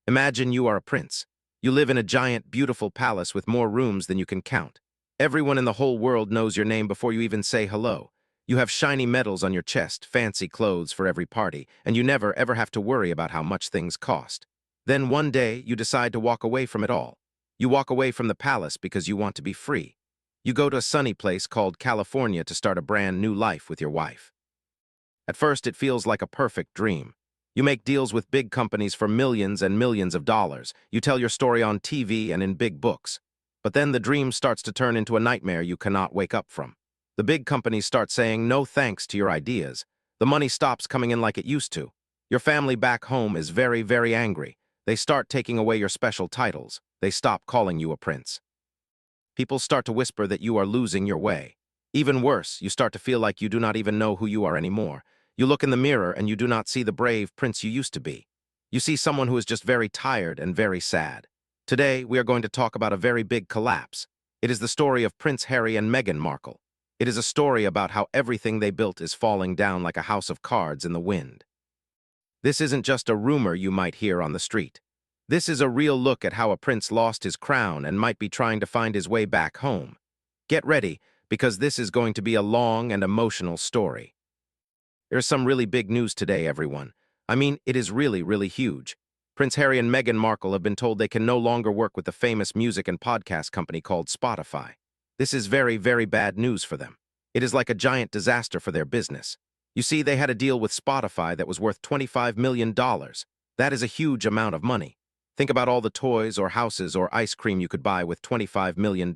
Imagine you are a prince. You live in a giant, beautiful palace with more rooms than you can count. Everyone in the whole world knows your name before you even say hello. You have shiny medals on your chest, fancy clothes for every party, and you never ever have to worry about how much things cost. Then one day, you decide to walk away from it all. You walk away from the palace because you want to be free. You go to a sunny place called California to start a brand new life with your wife. At first, it feels like a perfect dream. You make deals with big companies for millions and millions of dollars. You tell your story on TV and in big books. But then the dream starts to turn into a nightmare you cannot wake up from. The big companies start saying no thanks to your ideas. The money stops coming in like it used to. Your family back home is very, very angry. They start taking away your special titles. They stop calling you a prince. People start to whisper that you are losing your way. Even worse, you start to feel like you do not even know who you are anymore. You look in the mirror and you do not see the brave prince you used to be. You see someone who is just very tired and very sad. Today, we are going to talk about a very big collapse. It is the story of Prince Harry and Meghan Markle. It is a story about how everything they built is falling down like a house of cards in the wind. This isn't just a rumor you might hear on the street. This is a real look at how a prince lost his crown and might be trying to find his way back home. Get ready, because this is going to be a long and emotional story. There's some really big news today, everyone. I mean, it is really, really huge. Prince Harry and Meghan Markle have been told they can no longer work with the famous music and podcast company called Spotify. This is very, very bad news for them. It is like a giant disaster for their business. You see, they had a deal with Spotify that was worth $25 million. That is a huge amount of money. Think about all the toys or houses or ice cream you could buy with $25 million.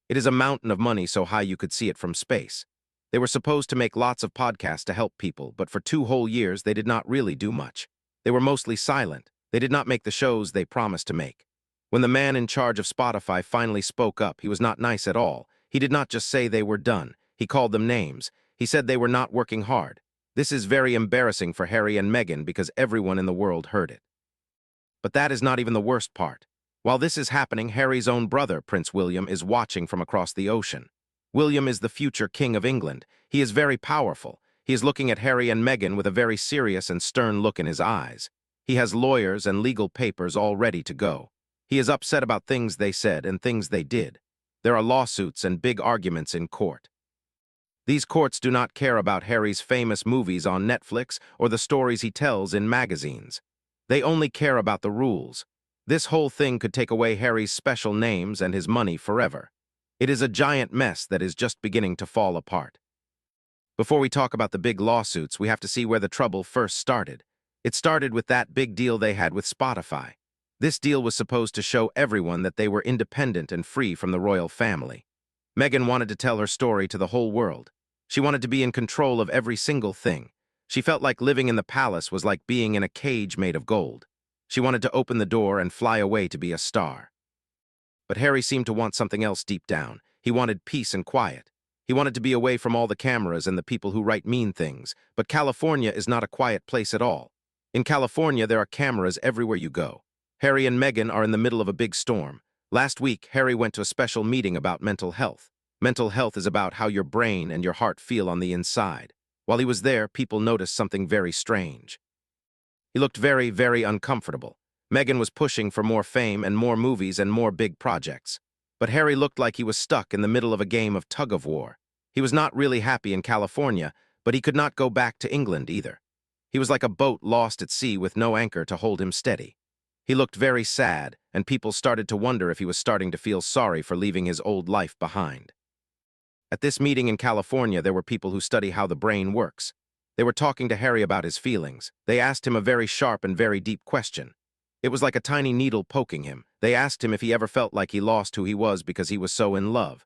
It is a mountain of money so high you could see it from space. They were supposed to make lots of podcasts to help people, but for 2 whole years they did not really do much. They were mostly silent. They did not make the shows they promised to make. When the man in charge of Spotify finally spoke up, he was not nice at all. He did not just say they were done. He called them names. He said they were not working hard. This is very embarrassing for Harry and Meghan because everyone in the world heard it. But that is not even the worst part. While this is happening, Harry's own brother, Prince William, is watching from across the ocean. William is the future King of England. He is very powerful. He is looking at Harry and Meghan with a very serious and stern look in his eyes. He has lawyers and legal papers all ready to go. He is upset about things they said and things they did. There are lawsuits and big arguments in court. These courts do not care about Harry's famous movies on Netflix or the stories he tells in magazines. They only care about the rules. This whole thing could take away Harry's special names and his money forever. It is a giant mess that is just beginning to fall apart. Before we talk about the big lawsuits, we have to see where the trouble first started. It started with that big deal they had with Spotify. This deal was supposed to show everyone that they were independent and free from the royal family. Meghan wanted to tell her story to the whole world. She wanted to be in control of every single thing. She felt like living in the palace was like being in a cage made of gold. She wanted to open the door and fly away to be a star. But Harry seemed to want something else deep down. He wanted peace and quiet. He wanted to be away from all the cameras and the people who write mean things. But California is not a quiet place at all. In California, there are cameras everywhere you go. Harry and Meghan are in the middle of a big storm. Last week, Harry went to a special meeting about mental health. Mental health is about how your brain and your heart feel on the inside. While he was there, people noticed something very strange. He looked very, very uncomfortable. Meghan was pushing for more fame and more movies and more big projects. But Harry looked like he was stuck in the middle of a game of tug-of-war. He was not really happy in California, but he could not go back to England either. He was like a boat lost at sea with no anchor to hold him steady. He looked very sad, and people started to wonder if he was starting to feel sorry for leaving his old life behind. At this meeting in California, there were people who study how the brain works. They were talking to Harry about his feelings. They asked him a very sharp and very deep question. It was like a tiny needle poking him. They asked him if he ever felt like he lost who he was because he was so in love.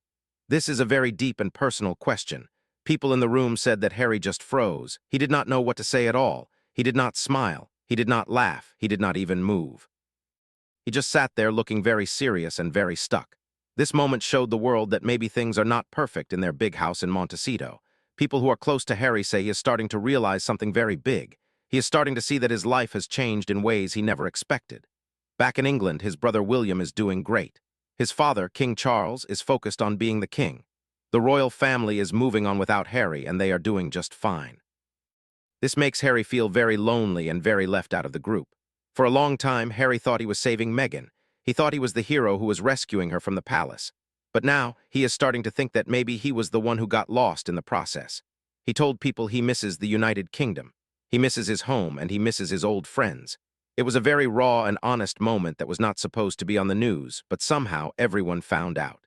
This is a very deep and personal question. People in the room said that Harry just froze. He did not know what to say at all. He did not smile. He did not laugh. He did not even move. He just sat there looking very serious and very stuck. This moment showed the world that maybe things are not perfect in their big house in Montecito. People who are close to Harry say he is starting to realize something very big. He is starting to see that his life has changed in ways he never expected. Back in England, his brother William is doing great. His father, King Charles, is focused on being the king. The royal family is moving on without Harry, and they are doing just fine. This makes Harry feel very lonely and very left out of the group. For a long time, Harry thought he was saving Meghan. He thought he was the hero who was rescuing her from the palace. But now, he is starting to think that maybe he was the one who got lost in the process. He told people he misses the United Kingdom. He misses his home and he misses his old friends. It was a very raw and honest moment that was not supposed to be on the news, but somehow everyone found out.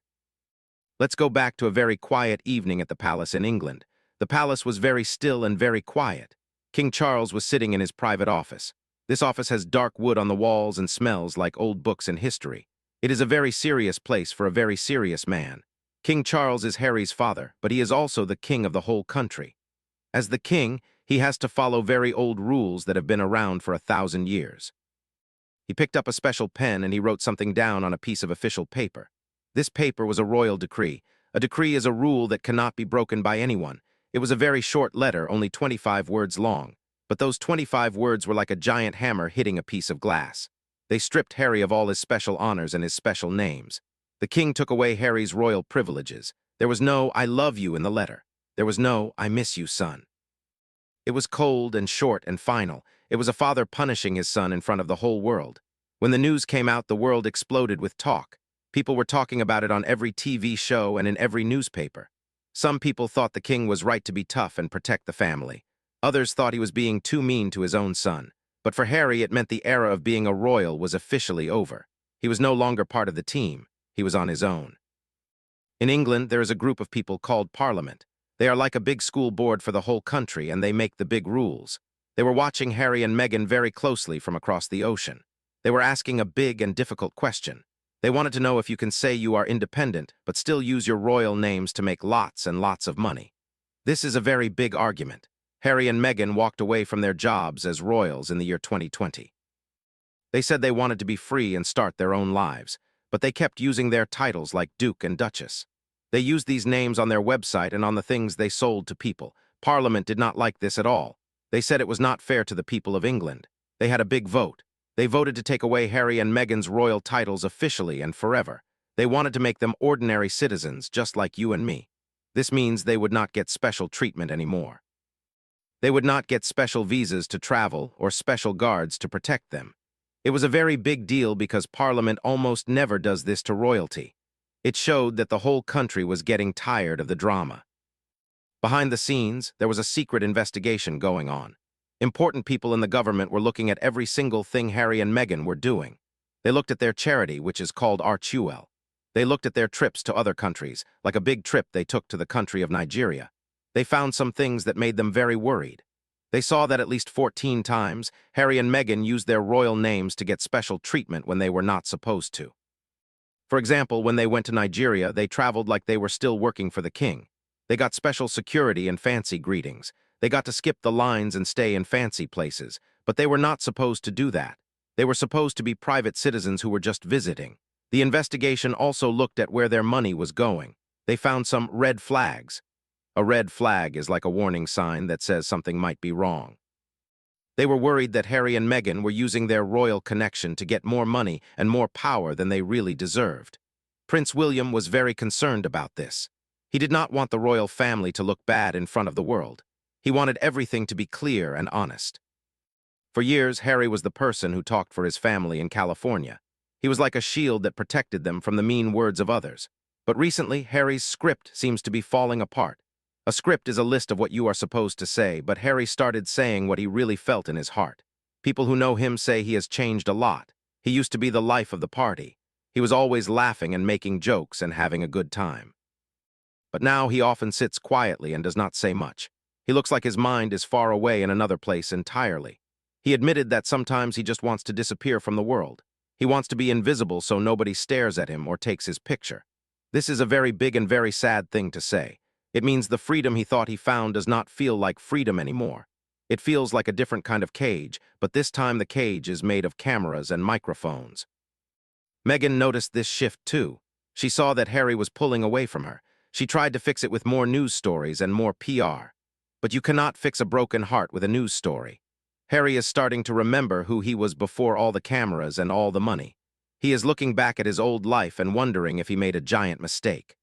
Let's go back to a very quiet evening at the palace in England. The palace was very still and very quiet. King Charles was sitting in his private office. This office has dark wood on the walls and smells like old books in history. It is a very serious place for a very serious man. King Charles is Harry's father, but he is also the king of the whole country. As the king, he has to follow very old rules that have been around for 1,000 years. He picked up a special pen and he wrote something down on a piece of official paper. This paper was a royal decree. A decree is a rule that cannot be broken by anyone. It was a very short letter, only 25 words long. But those 25 words were like a giant hammer hitting a piece of glass. They stripped Harry of all his special honors and his special names. The king took away Harry's royal privileges. There was no "I love you" in the letter. There was no "I miss you, son." It was cold and short and final. It was a father punishing his son in front of the whole world. When the news came out, the world exploded with talk. People were talking about it on every TV show and in every newspaper. Some people thought the king was right to be tough and protect the family. Others thought he was being too mean to his own son. But for Harry, it meant the era of being a royal was officially over. He was no longer part of the team. He was on his own. In England, there is a group of people called Parliament. They are like a big school board for the whole country, and they make the big rules. They were watching Harry and Meghan very closely from across the ocean. They were asking a big and difficult question. They wanted to know if you can say you are independent, but still use your royal names to make lots and lots of money. This is a very big argument. Harry and Meghan walked away from their jobs as royals in the year 2020. They said they wanted to be free and start their own lives, but they kept using their titles like Duke and Duchess. They used these names on their website and on the things they sold to people. Parliament did not like this at all. They said it was not fair to the people of England. They had a big vote. They voted to take away Harry and Meghan's royal titles officially and forever. They wanted to make them ordinary citizens, just like you and me. This means they would not get special treatment anymore. They would not get special visas to travel or special guards to protect them. It was a very big deal because Parliament almost never does this to royalty. It showed that the whole country was getting tired of the drama. Behind the scenes, there was a secret investigation going on. Important people in the government were looking at every single thing Harry and Meghan were doing. They looked at their charity, which is called Archuel. They looked at their trips to other countries, like a big trip they took to the country of Nigeria. They found some things that made them very worried. They saw that at least 14 times, Harry and Meghan used their royal names to get special treatment when they were not supposed to. For example, when they went to Nigeria, they traveled like they were still working for the king. They got special security and fancy greetings. They got to skip the lines and stay in fancy places, but they were not supposed to do that. They were supposed to be private citizens who were just visiting. The investigation also looked at where their money was going. They found some red flags. A red flag is like a warning sign that says something might be wrong. They were worried that Harry and Meghan were using their royal connection to get more money and more power than they really deserved. Prince William was very concerned about this. He did not want the royal family to look bad in front of the world. He wanted everything to be clear and honest. For years, Harry was the person who talked for his family in California. He was like a shield that protected them from the mean words of others. But recently, Harry's script seems to be falling apart. A script is a list of what you are supposed to say, but Harry started saying what he really felt in his heart. People who know him say he has changed a lot. He used to be the life of the party. He was always laughing and making jokes and having a good time. But now he often sits quietly and does not say much. He looks like his mind is far away in another place entirely. He admitted that sometimes he just wants to disappear from the world. He wants to be invisible so nobody stares at him or takes his picture. This is a very big and very sad thing to say. It means the freedom he thought he found does not feel like freedom anymore. It feels like a different kind of cage, but this time the cage is made of cameras and microphones. Meghan noticed this shift too. She saw that Harry was pulling away from her. She tried to fix it with more news stories and more PR. But you cannot fix a broken heart with a news story. Harry is starting to remember who he was before all the cameras and all the money. He is looking back at his old life and wondering if he made a giant mistake.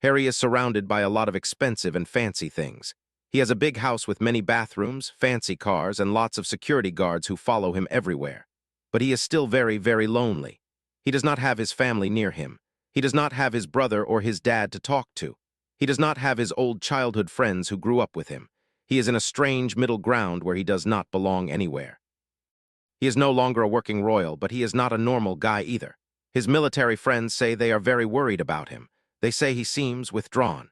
Harry is surrounded by a lot of expensive and fancy things. He has a big house with many bathrooms, fancy cars, and lots of security guards who follow him everywhere. But he is still very, very lonely. He does not have his family near him. He does not have his brother or his dad to talk to. He does not have his old childhood friends who grew up with him. He is in a strange middle ground where he does not belong anywhere. He is no longer a working royal, but he is not a normal guy either. His military friends say they are very worried about him. They say he seems withdrawn.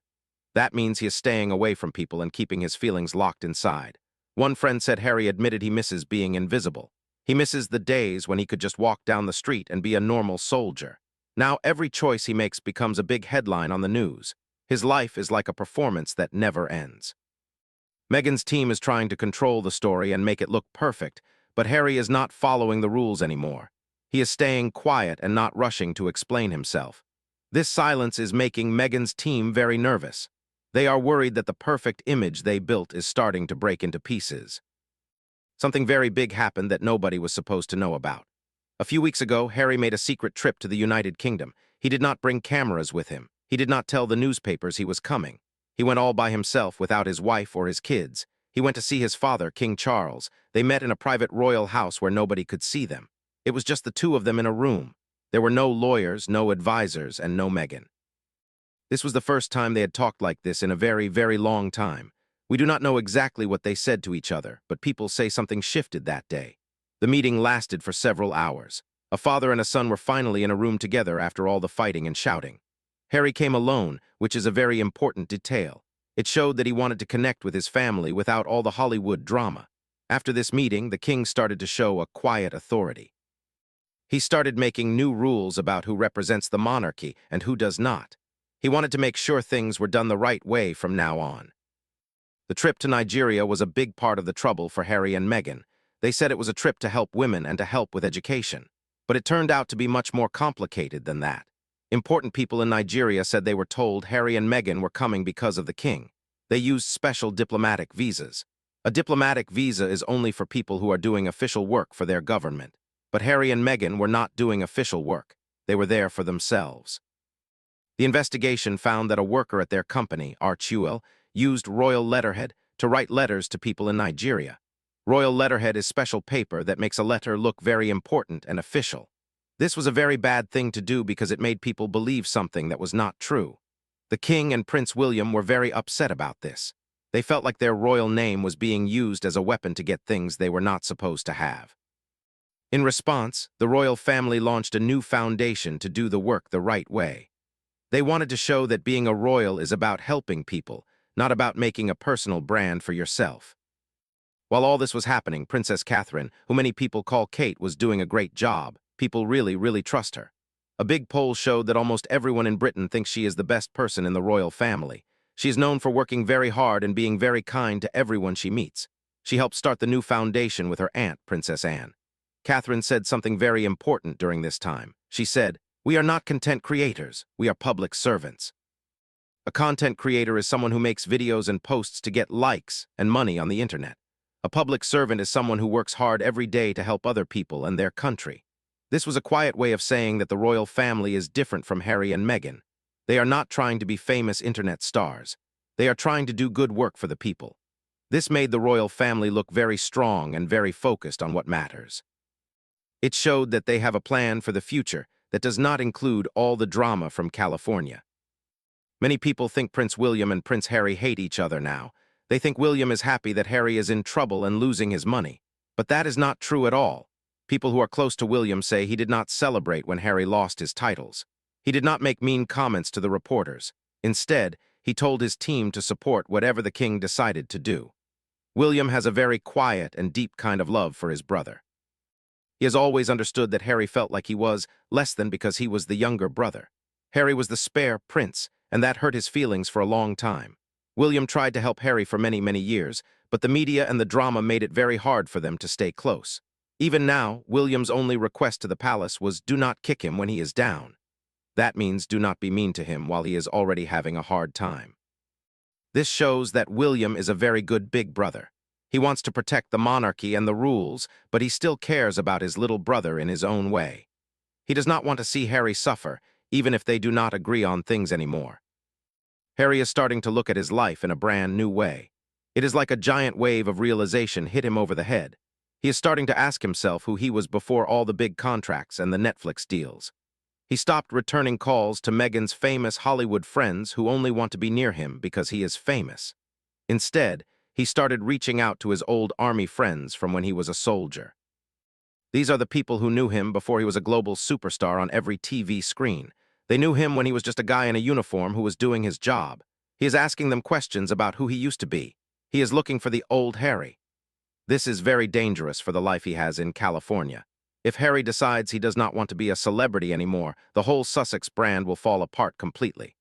That means he is staying away from people and keeping his feelings locked inside. One friend said Harry admitted he misses being invisible. He misses the days when he could just walk down the street and be a normal soldier. Now every choice he makes becomes a big headline on the news. His life is like a performance that never ends. Meghan's team is trying to control the story and make it look perfect, but Harry is not following the rules anymore. He is staying quiet and not rushing to explain himself. This silence is making Meghan's team very nervous. They are worried that the perfect image they built is starting to break into pieces. Something very big happened that nobody was supposed to know about. A few weeks ago, Harry made a secret trip to the United Kingdom. He did not bring cameras with him. He did not tell the newspapers he was coming. He went all by himself without his wife or his kids. He went to see his father, King Charles. They met in a private royal house where nobody could see them. It was just the two of them in a room. There were no lawyers, no advisors, and no Meghan. This was the first time they had talked like this in a very, very long time. We do not know exactly what they said to each other, but people say something shifted that day. The meeting lasted for several hours. A father and a son were finally in a room together after all the fighting and shouting. Harry came alone, which is a very important detail. It showed that he wanted to connect with his family without all the Hollywood drama. After this meeting, the king started to show a quiet authority. He started making new rules about who represents the monarchy and who does not. He wanted to make sure things were done the right way from now on. The trip to Nigeria was a big part of the trouble for Harry and Meghan. They said it was a trip to help women and to help with education. But it turned out to be much more complicated than that. Important people in Nigeria said they were told Harry and Meghan were coming because of the king. They used special diplomatic visas. A diplomatic visa is only for people who are doing official work for their government. But Harry and Meghan were not doing official work. They were there for themselves. The investigation found that a worker at their company, Archewell, used royal letterhead to write letters to people in Nigeria. Royal letterhead is special paper that makes a letter look very important and official. This was a very bad thing to do because it made people believe something that was not true. The king and Prince William were very upset about this. They felt like their royal name was being used as a weapon to get things they were not supposed to have. In response, the royal family launched a new foundation to do the work the right way. They wanted to show that being a royal is about helping people, not about making a personal brand for yourself. While all this was happening, Princess Catherine, who many people call Kate, was doing a great job. People really, really trust her. A big poll showed that almost everyone in Britain thinks she is the best person in the royal family. She is known for working very hard and being very kind to everyone she meets. She helped start the new foundation with her aunt, Princess Anne. Catherine said something very important during this time. She said, "We are not content creators, we are public servants." A content creator is someone who makes videos and posts to get likes and money on the internet. A public servant is someone who works hard every day to help other people and their country. This was a quiet way of saying that the royal family is different from Harry and Meghan. They are not trying to be famous internet stars. They are trying to do good work for the people. This made the royal family look very strong and very focused on what matters. It showed that they have a plan for the future that does not include all the drama from California. Many people think Prince William and Prince Harry hate each other now. They think William is happy that Harry is in trouble and losing his money. But that is not true at all. People who are close to William say he did not celebrate when Harry lost his titles. He did not make mean comments to the reporters. Instead, he told his team to support whatever the king decided to do. William has a very quiet and deep kind of love for his brother. He has always understood that Harry felt like he was less than because he was the younger brother. Harry was the spare prince, and that hurt his feelings for a long time. William tried to help Harry for many, many years, but the media and the drama made it very hard for them to stay close. Even now, William's only request to the palace was do not kick him when he is down. That means do not be mean to him while he is already having a hard time. This shows that William is a very good big brother. He wants to protect the monarchy and the rules, but he still cares about his little brother in his own way. He does not want to see Harry suffer, even if they do not agree on things anymore. Harry is starting to look at his life in a brand new way. It is like a giant wave of realization hit him over the head. He is starting to ask himself who he was before all the big contracts and the Netflix deals. He stopped returning calls to Meghan's famous Hollywood friends who only want to be near him because he is famous. Instead, he started reaching out to his old army friends from when he was a soldier. These are the people who knew him before he was a global superstar on every TV screen. They knew him when he was just a guy in a uniform who was doing his job. He is asking them questions about who he used to be. He is looking for the old Harry. This is very dangerous for the life he has in California. If Harry decides he does not want to be a celebrity anymore, the whole Sussex brand will fall apart completely.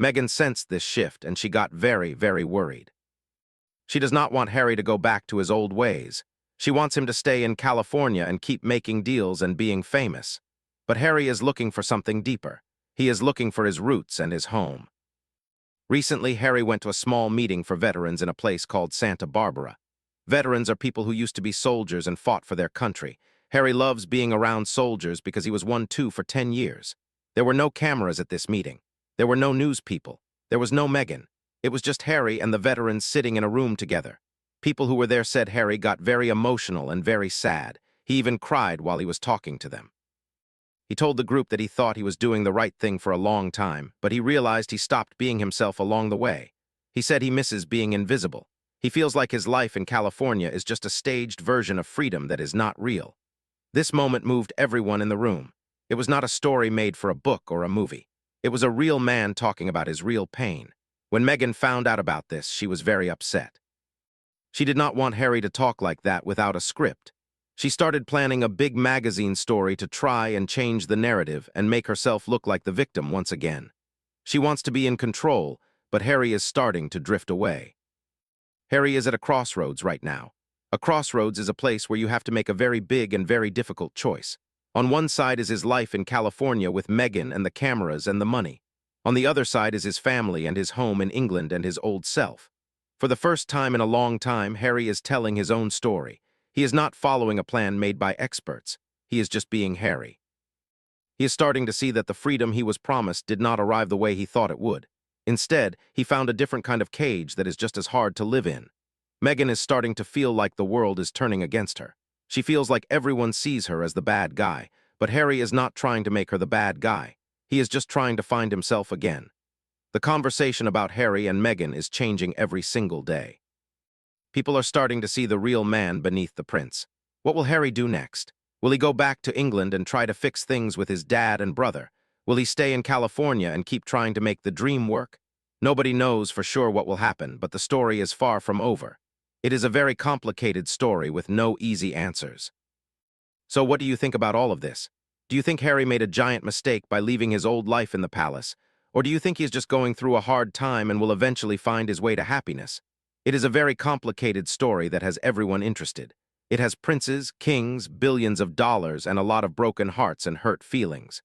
Meghan sensed this shift and she got very, very worried. She does not want Harry to go back to his old ways. She wants him to stay in California and keep making deals and being famous. But Harry is looking for something deeper. He is looking for his roots and his home. Recently, Harry went to a small meeting for veterans in a place called Santa Barbara. Veterans are people who used to be soldiers and fought for their country. Harry loves being around soldiers because he was one too for 10 years. There were no cameras at this meeting. There were no news people. There was no Meghan. It was just Harry and the veterans sitting in a room together. People who were there said Harry got very emotional and very sad. He even cried while he was talking to them. He told the group that he thought he was doing the right thing for a long time, but he realized he stopped being himself along the way. He said he misses being invisible. He feels like his life in California is just a staged version of freedom that is not real. This moment moved everyone in the room. It was not a story made for a book or a movie. It was a real man talking about his real pain. When Meghan found out about this, she was very upset. She did not want Harry to talk like that without a script. She started planning a big magazine story to try and change the narrative and make herself look like the victim once again. She wants to be in control, but Harry is starting to drift away. Harry is at a crossroads right now. A crossroads is a place where you have to make a very big and very difficult choice. On one side is his life in California with Meghan and the cameras and the money. On the other side is his family and his home in England and his old self. For the first time in a long time, Harry is telling his own story. He is not following a plan made by experts. He is just being Harry. He is starting to see that the freedom he was promised did not arrive the way he thought it would. Instead, he found a different kind of cage that is just as hard to live in. Meghan is starting to feel like the world is turning against her. She feels like everyone sees her as the bad guy, but Harry is not trying to make her the bad guy. He is just trying to find himself again. The conversation about Harry and Meghan is changing every single day. People are starting to see the real man beneath the prince. What will Harry do next? Will he go back to England and try to fix things with his dad and brother? Will he stay in California and keep trying to make the dream work? Nobody knows for sure what will happen, but the story is far from over. It is a very complicated story with no easy answers. So what do you think about all of this? Do you think Harry made a giant mistake by leaving his old life in the palace? Or do you think he's just going through a hard time and will eventually find his way to happiness? It is a very complicated story that has everyone interested. It has princes, kings, billions of dollars, and a lot of broken hearts and hurt feelings.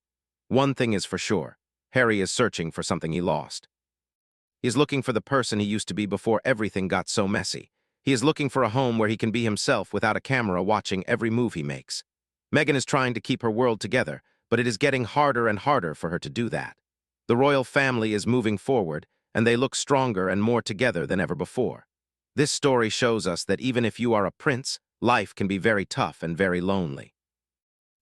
One thing is for sure, Harry is searching for something he lost. He is looking for the person he used to be before everything got so messy. He is looking for a home where he can be himself without a camera watching every move he makes. Meghan is trying to keep her world together, but it is getting harder and harder for her to do that. The royal family is moving forward, and they look stronger and more together than ever before. This story shows us that even if you are a prince, life can be very tough and very lonely.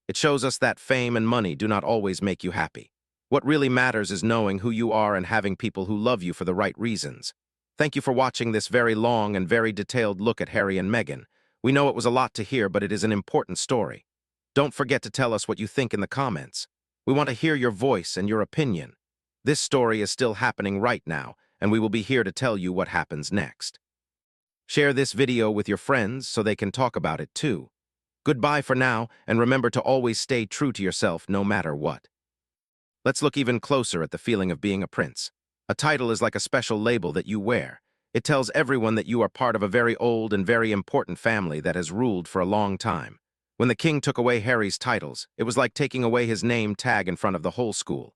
It shows us that fame and money do not always make you happy. What really matters is knowing who you are and having people who love you for the right reasons. Thank you for watching this very long and very detailed look at Harry and Meghan. We know it was a lot to hear, but it is an important story. Don't forget to tell us what you think in the comments. We want to hear your voice and your opinion. This story is still happening right now, and we will be here to tell you what happens next. Share this video with your friends so they can talk about it too. Goodbye for now, and remember to always stay true to yourself no matter what. Let's look even closer at the feeling of being a prince. A title is like a special label that you wear. It tells everyone that you are part of a very old and very important family that has ruled for a long time. When the king took away Harry's titles, it was like taking away his name tag in front of the whole school.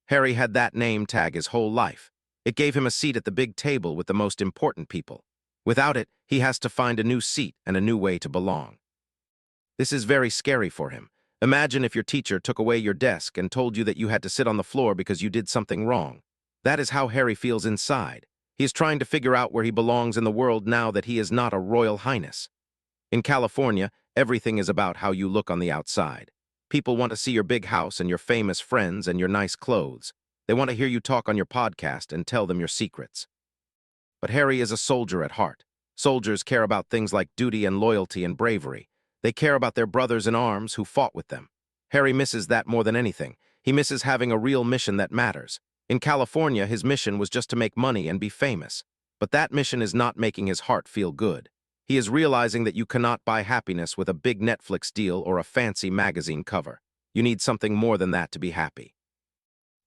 Harry had that name tag his whole life. It gave him a seat at the big table with the most important people. Without it, he has to find a new seat and a new way to belong. This is very scary for him. Imagine if your teacher took away your desk and told you that you had to sit on the floor because you did something wrong. That is how Harry feels inside. He is trying to figure out where he belongs in the world now that he is not a royal highness. In California, Everything is about how you look on the outside. People want to see your big house and your famous friends and your nice clothes. They want to hear you talk on your podcast and tell them your secrets. But Harry is a soldier at heart. Soldiers care about things like duty and loyalty and bravery. They care about their brothers in arms who fought with them. Harry misses that more than anything. He misses having a real mission that matters. In California, his mission was just to make money and be famous. But that mission is not making his heart feel good. He is realizing that you cannot buy happiness with a big Netflix deal or a fancy magazine cover. You need something more than that to be happy.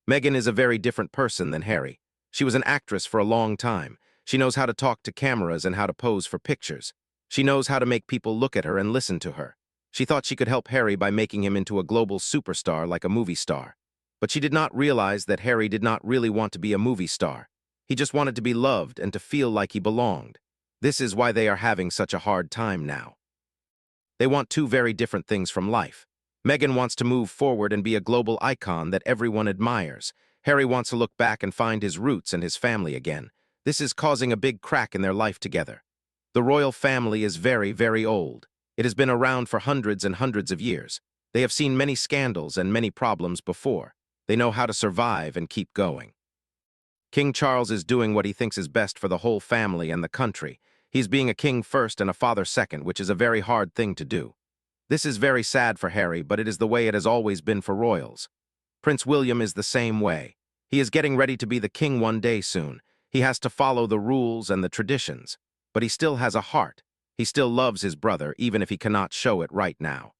Meghan is a very different person than Harry. She was an actress for a long time. She knows how to talk to cameras and how to pose for pictures. She knows how to make people look at her and listen to her. She thought she could help Harry by making him into a global superstar like a movie star. But she did not realize that Harry did not really want to be a movie star. He just wanted to be loved and to feel like he belonged. This is why they are having such a hard time now. They want two very different things from life. Meghan wants to move forward and be a global icon that everyone admires. Harry wants to look back and find his roots and his family again. This is causing a big crack in their life together. The royal family is very, very old. It has been around for hundreds and hundreds of years. They have seen many scandals and many problems before. They know how to survive and keep going. King Charles is doing what he thinks is best for the whole family and the country. He's being a king first and a father second, which is a very hard thing to do. This is very sad for Harry, but it is the way it has always been for royals. Prince William is the same way. He is getting ready to be the king one day soon. He has to follow the rules and the traditions. But he still has a heart. He still loves his brother, even if he cannot show it right now.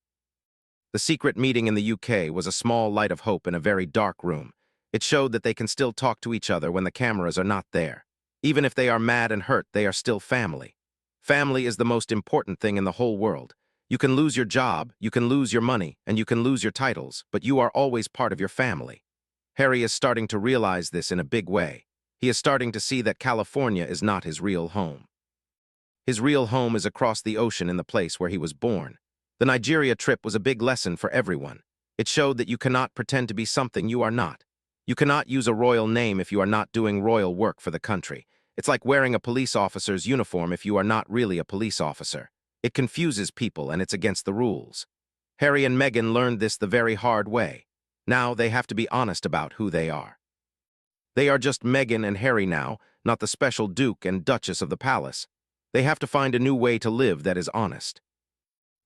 The secret meeting in the UK was a small light of hope in a very dark room. It showed that they can still talk to each other when the cameras are not there. Even if they are mad and hurt, they are still family. Family is the most important thing in the whole world. You can lose your job, you can lose your money, and you can lose your titles, but you are always part of your family. Harry is starting to realize this in a big way. He is starting to see that California is not his real home. His real home is across the ocean in the place where he was born. The Nigeria trip was a big lesson for everyone. It showed that you cannot pretend to be something you are not. You cannot use a royal name if you are not doing royal work for the country. It's like wearing a police officer's uniform if you are not really a police officer. It confuses people and it's against the rules. Harry and Meghan learned this the very hard way. Now they have to be honest about who they are. They are just Meghan and Harry now, not the special Duke and Duchess of the palace. They have to find a new way to live that is honest.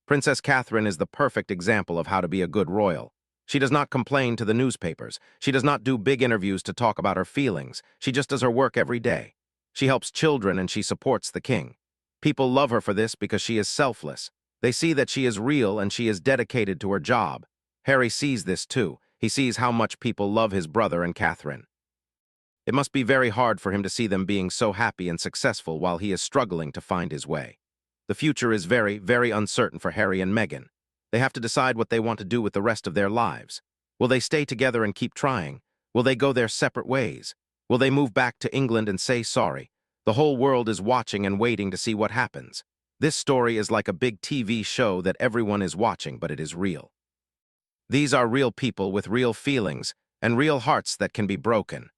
Princess Catherine is the perfect example of how to be a good royal. She does not complain to the newspapers. She does not do big interviews to talk about her feelings. She just does her work every day. She helps children and she supports the king. People love her for this because she is selfless. They see that she is real and she is dedicated to her job. Harry sees this too. He sees how much people love his brother and Catherine. It must be very hard for him to see them being so happy and successful while he is struggling to find his way. The future is very, very uncertain for Harry and Meghan. They have to decide what they want to do with the rest of their lives. Will they stay together and keep trying? Will they go their separate ways? Will they move back to England and say sorry? The whole world is watching and waiting to see what happens. This story is like a big TV show that everyone is watching, but it is real. These are real people with real feelings and real hearts that can be broken.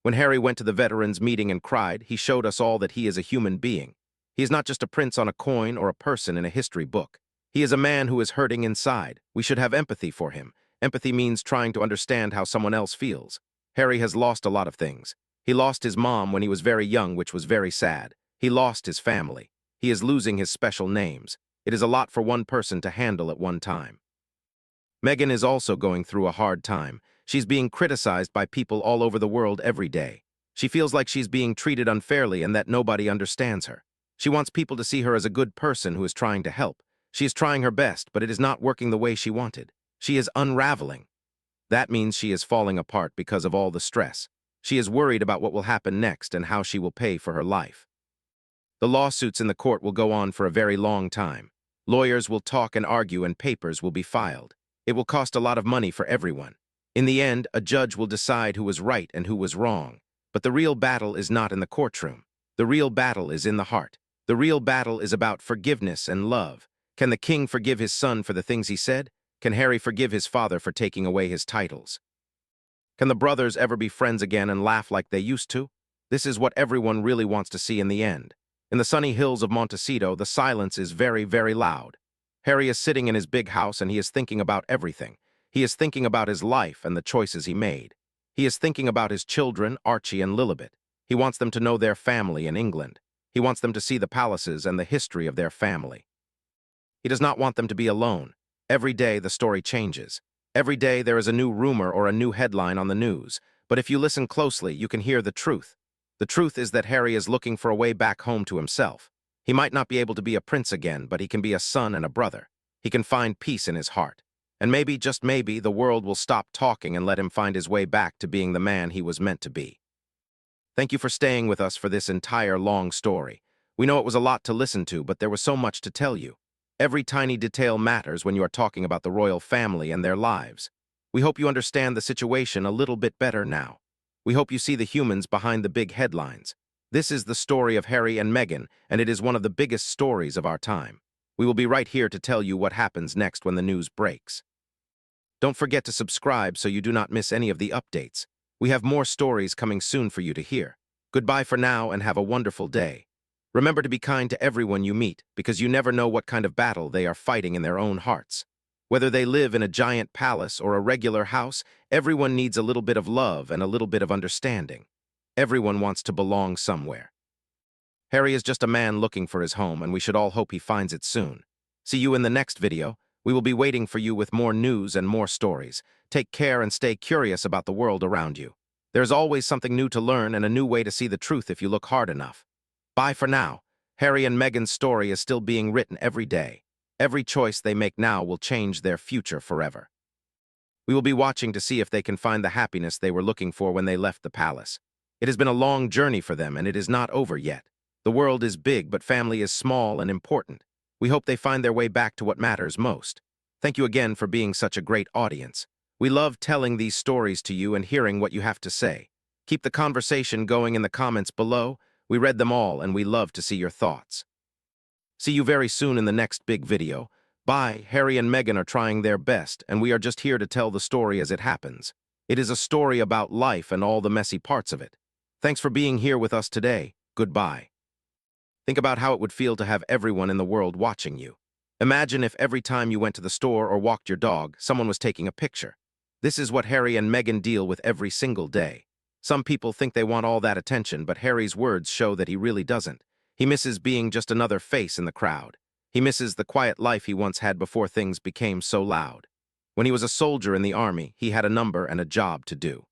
When Harry went to the veterans meeting and cried, he showed us all that he is a human being. He is not just a prince on a coin or a person in a history book. He is a man who is hurting inside. We should have empathy for him. Empathy means trying to understand how someone else feels. Harry has lost a lot of things. He lost his mom when he was very young, which was very sad. He lost his family. He is losing his special names. It is a lot for one person to handle at one time. Meghan is also going through a hard time. She's being criticized by people all over the world every day. She feels like she's being treated unfairly and that nobody understands her. She wants people to see her as a good person who is trying to help. She is trying her best, but it is not working the way she wanted. She is unraveling. That means she is falling apart because of all the stress. She is worried about what will happen next and how she will pay for her life. The lawsuits in the court will go on for a very long time. Lawyers will talk and argue and papers will be filed. It will cost a lot of money for everyone. In the end, a judge will decide who was right and who was wrong. But the real battle is not in the courtroom. The real battle is in the heart. The real battle is about forgiveness and love. Can the king forgive his son for the things he said? Can Harry forgive his father for taking away his titles? Can the brothers ever be friends again and laugh like they used to? This is what everyone really wants to see in the end. In the sunny hills of Montecito, the silence is very, very loud. Harry is sitting in his big house and he is thinking about everything. He is thinking about his life and the choices he made. He is thinking about his children, Archie and Lilibet. He wants them to know their family in England. He wants them to see the palaces and the history of their family. He does not want them to be alone. Every day the story changes. Every day there is a new rumor or a new headline on the news. But if you listen closely, you can hear the truth. The truth is that Harry is looking for a way back home to himself. He might not be able to be a prince again, but he can be a son and a brother. He can find peace in his heart. And maybe, just maybe, the world will stop talking and let him find his way back to being the man he was meant to be. Thank you for staying with us for this entire long story. We know it was a lot to listen to, but there was so much to tell you. Every tiny detail matters when you are talking about the royal family and their lives. We hope you understand the situation a little bit better now. We hope you see the humans behind the big headlines. This is the story of Harry and Meghan, and it is one of the biggest stories of our time. We will be right here to tell you what happens next when the news breaks. Don't forget to subscribe so you do not miss any of the updates. We have more stories coming soon for you to hear. Goodbye for now and have a wonderful day. Remember to be kind to everyone you meet, because you never know what kind of battle they are fighting in their own hearts. Whether they live in a giant palace or a regular house, everyone needs a little bit of love and a little bit of understanding. Everyone wants to belong somewhere. Harry is just a man looking for his home, and we should all hope he finds it soon. See you in the next video. We will be waiting for you with more news and more stories. Take care and stay curious about the world around you. There's always something new to learn and a new way to see the truth if you look hard enough. Bye for now. Harry and Meghan's story is still being written every day. Every choice they make now will change their future forever. We will be watching to see if they can find the happiness they were looking for when they left the palace. It has been a long journey for them, and it is not over yet. The world is big, but family is small and important. We hope they find their way back to what matters most. Thank you again for being such a great audience. We love telling these stories to you and hearing what you have to say. Keep the conversation going in the comments below. We read them all, and we love to see your thoughts. See you very soon in the next big video. Bye. Harry and Meghan are trying their best, and we are just here to tell the story as it happens. It is a story about life and all the messy parts of it. Thanks for being here with us today. Goodbye. Think about how it would feel to have everyone in the world watching you. Imagine if every time you went to the store or walked your dog, someone was taking a picture. This is what Harry and Meghan deal with every single day. Some people think they want all that attention, but Harry's words show that he really doesn't. He misses being just another face in the crowd. He misses the quiet life he once had before things became so loud. When he was a soldier in the army, he had a number and a job to do.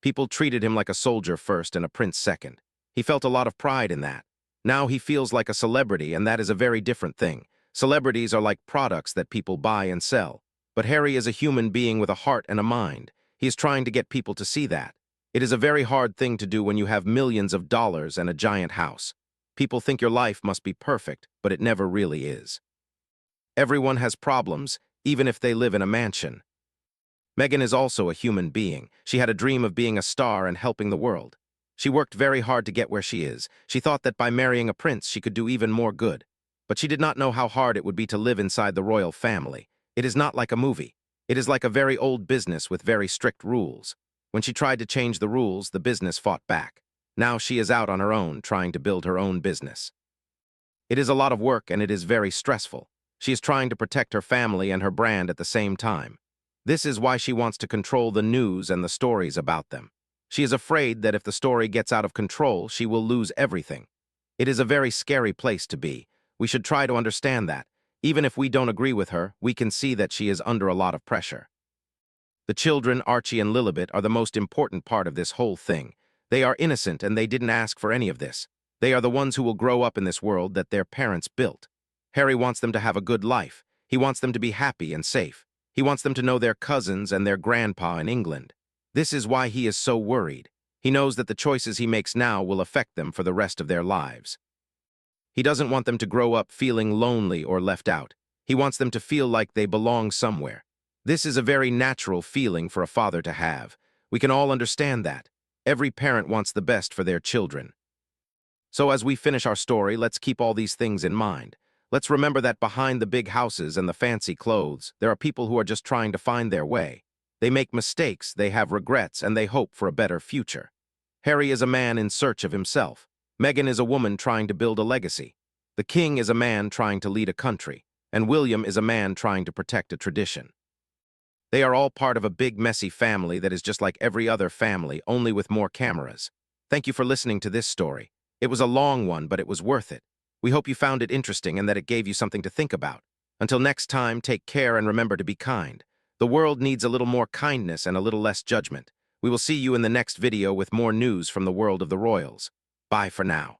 People treated him like a soldier first and a prince second. He felt a lot of pride in that. Now he feels like a celebrity, and that is a very different thing. Celebrities are like products that people buy and sell. But Harry is a human being with a heart and a mind. He is trying to get people to see that. It is a very hard thing to do when you have millions of dollars and a giant house. People think your life must be perfect, but it never really is. Everyone has problems, even if they live in a mansion. Meghan is also a human being. She had a dream of being a star and helping the world. She worked very hard to get where she is. She thought that by marrying a prince she could do even more good. But she did not know how hard it would be to live inside the royal family. It is not like a movie. It is like a very old business with very strict rules. When she tried to change the rules, the business fought back. Now she is out on her own, trying to build her own business. It is a lot of work and it is very stressful. She is trying to protect her family and her brand at the same time. This is why she wants to control the news and the stories about them. She is afraid that if the story gets out of control, she will lose everything. It is a very scary place to be. We should try to understand that. Even if we don't agree with her, we can see that she is under a lot of pressure. The children, Archie and Lilibet, are the most important part of this whole thing. They are innocent and they didn't ask for any of this. They are the ones who will grow up in this world that their parents built. Harry wants them to have a good life. He wants them to be happy and safe. He wants them to know their cousins and their grandpa in England. This is why he is so worried. He knows that the choices he makes now will affect them for the rest of their lives. He doesn't want them to grow up feeling lonely or left out. He wants them to feel like they belong somewhere. This is a very natural feeling for a father to have. We can all understand that. Every parent wants the best for their children. So as we finish our story, let's keep all these things in mind. Let's remember that behind the big houses and the fancy clothes, there are people who are just trying to find their way. They make mistakes, they have regrets, and they hope for a better future. Harry is a man in search of himself. Meghan is a woman trying to build a legacy. The king is a man trying to lead a country. and William is a man trying to protect a tradition. They are all part of a big, messy family that is just like every other family, only with more cameras. Thank you for listening to this story. It was a long one, but it was worth it. We hope you found it interesting and that it gave you something to think about. Until next time, take care and remember to be kind. The world needs a little more kindness and a little less judgment. We will see you in the next video with more news from the world of the royals. Bye for now.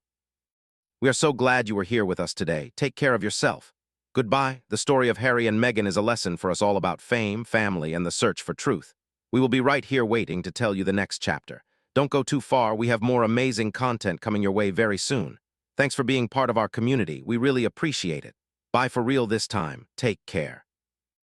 We are so glad you were here with us today. Take care of yourself. Goodbye. The story of Harry and Meghan is a lesson for us all about fame, family, and the search for truth. We will be right here waiting to tell you the next chapter. Don't go too far. We have more amazing content coming your way very soon. Thanks for being part of our community. We really appreciate it. Bye for real this time. Take care.